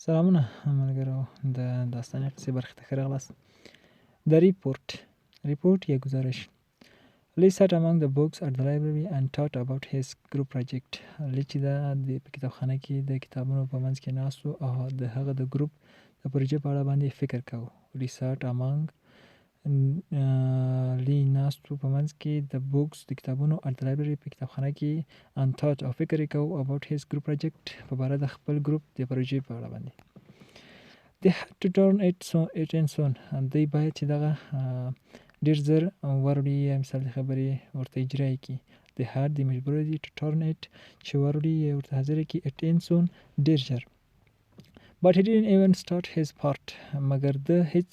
سلامونه ملګرو، د داستاني قصې برخې ته ښه راغلاست. The report یا گزارش. Lee sat among the books at the library and thought about his group project. لی چې په کتابخانه کې د کتابونو په منځ کې ناست و او د هغه د ګروپ د پروژې په اړه باندې فکر کاوه. Lee sat among لی ناست و په منځ کې د بوکس د کتابونو at the library په کتابخانه کې and thought او فکر یې کاوه about his group project په باره د خپل ګروپ د پروژې په اړه باندې. They had to turn it in soon. دوی باید چې دغه ډېر زر وروړي یا مثال د خبرې ورته اجرا یې کړي. They had د مجبوره دي to turn it چې وروړي یا ورته حاضر یې کړي it in soon ډېر ژر. But he didn't even start his part. مګر د هیڅ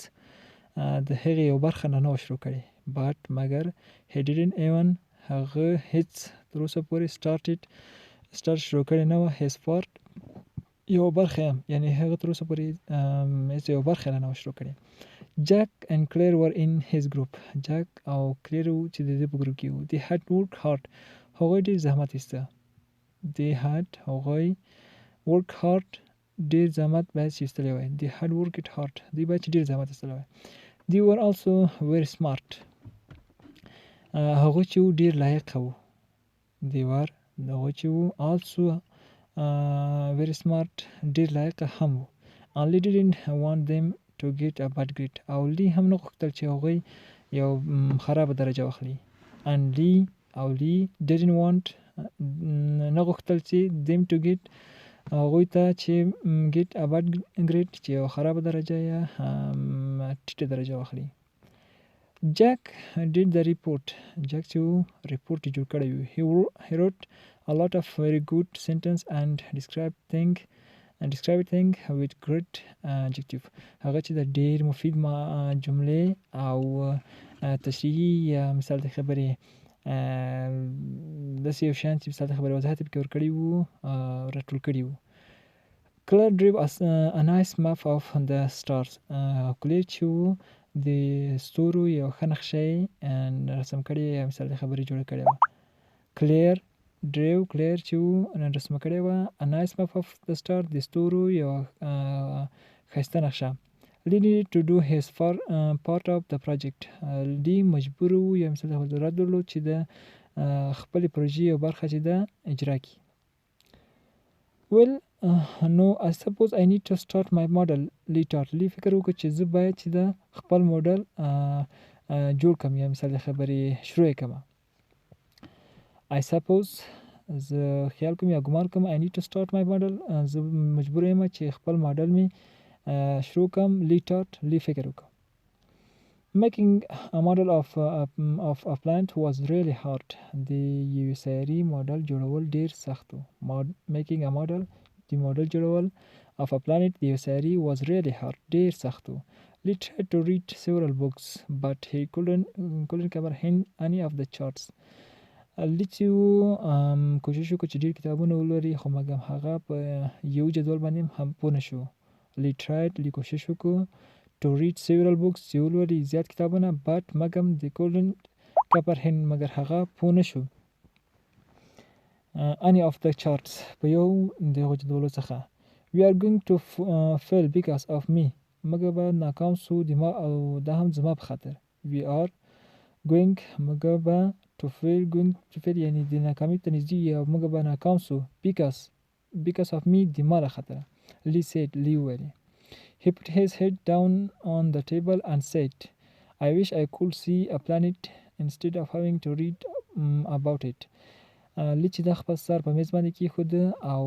د هغې یو برخه نه و شروع کړې. But مګر he didn't even هغه هیڅ تر اوسه پورې start شروع کړې نه وه his part یو برخه یعنی هغه تر اوسه پورې هیڅ یو برخه نه و شروع کړې. Jack and Claire were in his group. Jack او کلیر و چې د دې په ګروپ کې و. They had worked hard. هغوی ډېر زحمت ایسته. هغوی worked hard ډېر زحمت باید ایستلی وای. They had worked hard. دوی باید چې ډېر زحمت ایستلی وای. They were also very smart. هغوی چې و ډېر لایقه و. هغوی چې و also very smart ډېر لایقه هم و. And Lee didn't want them to get a bad grade. او لی هم نه غوښتل چې هغوی یو خرابه درجه واخلي. And لی didn't want نه غوښتل چې them to get هغوی ته چې get a bad grade چې یو خرابه درجه یا ټیټه درجه واخلي. Jack did the report. Jack چې و report یې جوړ کړی و. He wrote a lot of very good sentence and described thing with great adjective. هغه چې د ډېر مفید جملې او تشریحي یا مثال د خبرې داسې یو شیان چې مثال د خبرې وضاحت یې پکې ورکړي وو راټول کړي وو. Claire drew a nice map of the stars. کلیر چې وو د ستورو یو ښه نقشه یې رسم کړې یا مثال د خبرې جوړه کړې وه. کلیر چې وو رسمه کړې وه a nice map of the star د ستورو یو ښایسته نقشه. Lee needed to do his part of the project. لی مجبور و یا مثال د خبرې ضرورت درلود چې د خپلې پروژې یو برخه چې ده اجرا کړي. Well, no, I suppose I need to start my model. لی فکر وکړ چې زه باید چې د خپل موډل جوړ کړم یا مثال د خبرې شروع یې کړم. I suppose زه خیال کوم یا ګمان کوم I need to start my model. زه مجبور یم چې خپل موډل مې شروع کړم. لی فکر وکړ. Making a model of a planet was really hard. د یوې سیارې موډل جوړول ډېر سخت و. Making a model د موډل جوړول of a planet د یوې سیارې was really hard. ډېر سخت و. Lee tried to read several books but he couldn't comprehend any of the charts. لی چې و کوشش وکړو چې ډېر کتابونه ولولي خو مګر هغه په یو جدول باندې هم پوه نه شو. لی کوشش وکړو to read several books چې ولولي زیات کتابونه but مګر they couldn't comprehend مګر هغه پوه نه شو any of the charts په یو د هغو جدولو څخه. We are going to fail because of me. مګر به ناکام سو او دا هم زما په خاطر. We are going مګر به to fail یعنی د ناکامۍ ته نږدې یا موږ به ناکام سو because of me د ما له خاطره. لی وویل. He put his head down on the table and said, I wish I could see a planet instead of having to read about it. لی چې دا خپل سر په میز باندې کېښود او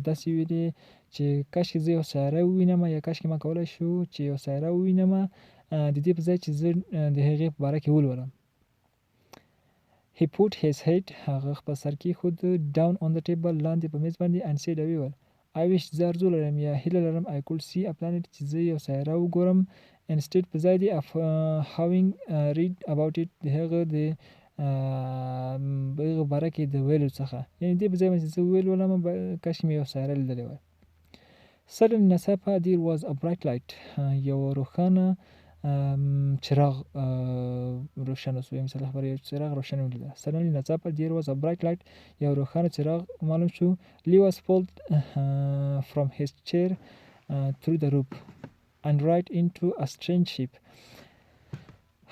داسې ویلې چې کاشکې زه یو سیاره ووینم یا کاشکې ما کولی شو چې یو سیاره ووینم د دې په ځای چې زه د هغې په باره کې ولولم. He put his head هغه خپل سر کېښود down on the table لاندې په میز باندې and said ویل I wish زه آرزو لرم یا هیله لرم I could see a planet چې زه یو سیاره وګورم instead په ځای دی of having read about it د هغه باره کې د ویلو څخه یعنی دې په ځای باندې زه ولولم کاش مې یو سیاره لیدلی وای. Suddenly ناڅاپه there was a bright light. یو روښانه چراغ روشن شو. مثال خبره چراغ روشن ولیده. suddenly ناڅاپه there was a bright light. یو روښانه چراغ معلوم شو. Lee was pulled from his chair through the roof and right into a strange shape.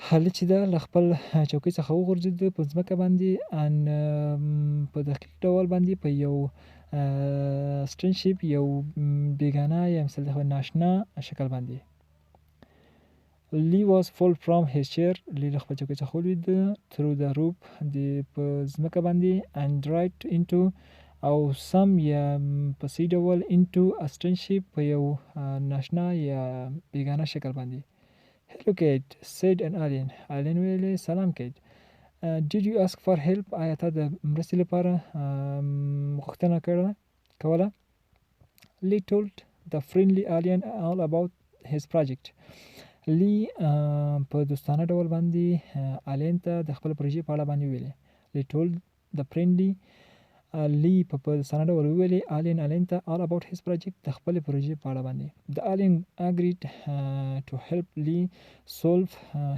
هله چې ده له خپل چوکۍ څخه وغورځېد په ځمکه باندې ان په دقیق ډول باندې په یو strange shape یو بیګانه یا مثال د ناشنا شکل باندې. Lee was pulled from his chair. Lee له خپل چوکۍ څخه ولوېد through the roof د په ځمکه باندې and right into او سم یا په صحیح ډول into a strange shape په یو ناشنا یا بیګانه شکل باندې. Hello Kate, said an alien. Alien ویلې سلام Kate. Did you ask for help? آیا تا د مرستې لپاره غوښتنه کوله؟ Lee told the friendly alien all about his project. Lee په دوستانه ډول باندې alien ته د خپل پروژې په اړه باندې ویلې. Lee told the friendly Lee په دوستانه ډول ویلې alien ته all about his project د خپل پروژې په اړه باندې. The alien agreed to help Lee solve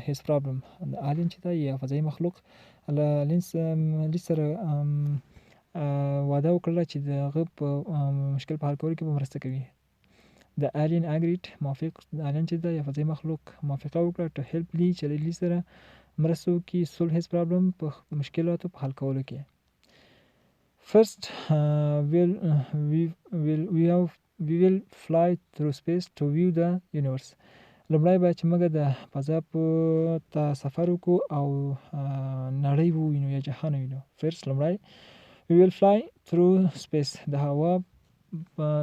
his problem. د alien چې دا یا فضایي مخلوق له Lee سره وعده وکړه چې د هغه په مشکل په حل کولو کې به مرسته کوي. The alien agreed موافق alien چې دا یا فضایي مخلوق موافقه وکړه to help Lee چې Lee سره مرسته وکړي solve his problem په مشکلاتو په حل کولو کې. First, we will fly through space to view the universe. لومړی باید چې موږ د فضا ته سفر وکړو او نړۍ ووینو یا جهان ووینو. First, لومړی we will fly through space. د هوا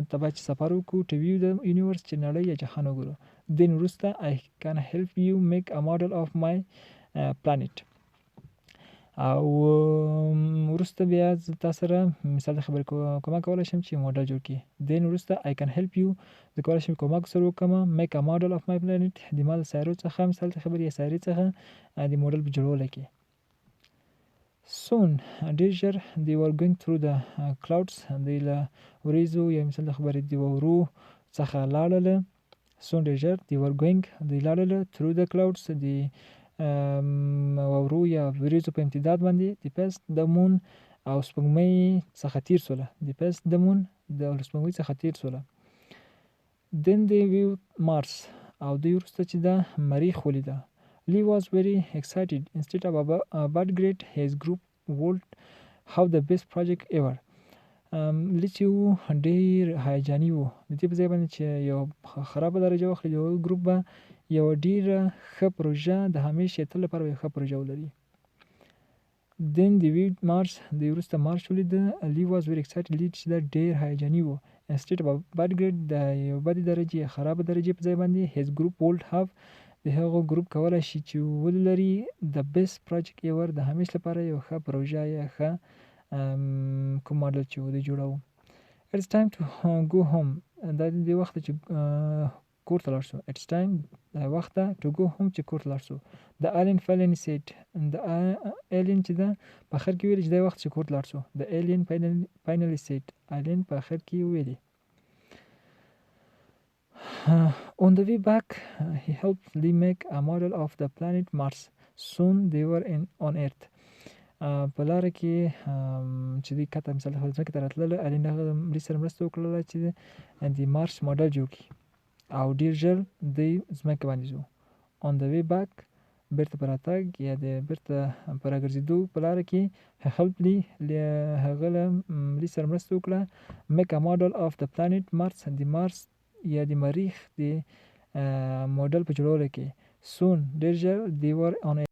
ته باید چې سفر وکړو to view the universe چې نړۍ یا جهان وګورو. Then وروسته I can help you make a model of my planet. او وروسته بیا زه تا سره مثال د خبرې کومک کولی شم چې موډل جوړ کړي. Then وروسته I can help you زه کولی شم کومک سره وکړم make a model of my planet د ما د سیارو څخه مثال د خبرې یا سیارې څخه د موډل په جوړولو کې. Soon ډېر ژر they were going through the clouds. دوی له وریځو یا مثال د خبرې د واورو څخه لاړله. Soon ډېر ژر they were going دوی لاړله through the clouds د واورو یا وریځو په امتداد باندې د past the moon او سپوږمۍ څخه تیر سوله. د past the moon د سپوږمۍ څخه تیر سوله. Then they viewed Mars او دوی وروسته چې دا مریخ ولیده. Lee was very excited. Instead of a bad grade, his group would have the best project ever. Lee چې و ډېر هیجاني و. د دې په ځای باندې چې یو خرابه درجه واخلي د یو ګروپ به یو ډېره ښه پروژه د همیشې تل لپاره یو ښه پروژه ولري. Then they viewed Mars. دوی وروسته مارس ولیده. Lee was very excited. Lee چې دا ډېر هیجاني و. Instead of a bad grade د یو بدې درجې یا خرابه درجې په ځای باندې his group would have د هغو ګروپ کولی شي چې ولري the best project ever د همیش لپاره یو ښه پروژه یا ښه کوم ماډل چې دوی جوړوو. It's time to go home. دا د دې وخت چې کور ته لاړ شو. It's time د وخت to go home چې کور ته لاړ شو. The alien finally said. د alien چې ده په آخر کې ویلي چې دا وخت چې کور ته لاړ شو. The alien finally said. alien په آخر کې ویلي. On the way back, he helped Lee make a model of the planet Mars. Soon they were on Earth. په لاره کې چې دوی کته مثال ځمکې ته راتلله الین هغه مړي سره مرسته وکړله چې د مارس ماډل جوړ کړي او ډېر ژر دوی ځمکې باندې ځو. On the way back بیرته په راتګ یا د بیرته په راګرځېدو په لاره کې help Lee هغه له مړي سره مرسته وکړه make a model of the planet Mars د مارس یا د مریخ د موډل په جوړولو کې. Soon ډېر ژر they were on